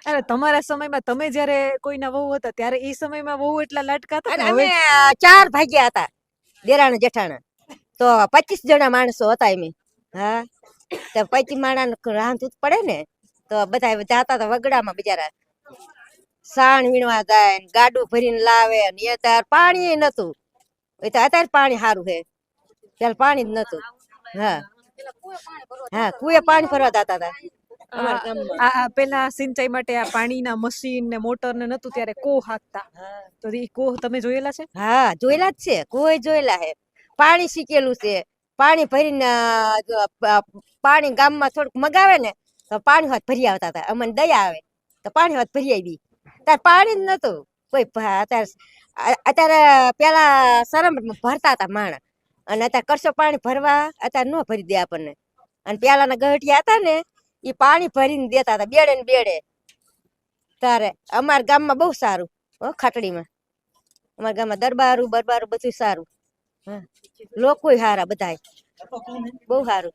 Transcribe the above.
અરે તમારા સમયમાં તમે જ્યારે કોઈના વહુ હતા ત્યારે એ સમયમાં વહુ એટલા લાડકા હતા અને કે અમે હવે 4 ભાગ્યા હતા, દેરાણા જેઠાણા. તો 25 જણા માણસો હતા એમ. હા, તો 25 માણસ રાંધવું જ પડે ને. તો બધા જાતા હતા વગડામાં બિચારા. સાણ વીણવા જાય ને ગાડું ભરીને લાવે ને એ તાર પાણી નતું. એ તો અત્યારે પાણી સારું છે, ત્યારે પાણી જ નતું. હા હા, કુએ પાણી ભરવા જતા હતા અમારા ગામમાં. પેલા સિંચાઈ માટે આ પાણીના મશીન ને મોટર ને નતું ત્યારે કોહ હાંકતા. તો એ કોહ તમે જોયેલા છે? હા, જોયેલા જ છે, કોઈ જોયેલા હે. પાણી શીખેલું છે, પાણી ભરીને પાણી ગામમાં થોડુંક મગાવે ને તો પાણી હોત ભરી આવતા હતા. અમને દયા આવે તો પાણી હોત ભરી આવી. ત્યારે પાણી જ નતું કોઈ. અત્યારે પેલા સરમ ભરતા હતા માણસ, અને અત્યારે કરશો પાણી ભરવા, અત્યારે ન ભરી દે આપણને. અને પેલાના ગઢિયા હતા ને એ પાણી ભરીને દેતા હતા બેડે ને બેડે. તારે અમારા ગામમાં બહુ સારું ખાટડીમાં. અમારા ગામમાં દરબારું બરબારું બધું સારું. લોકોય સારા, બધા બહુ સારું.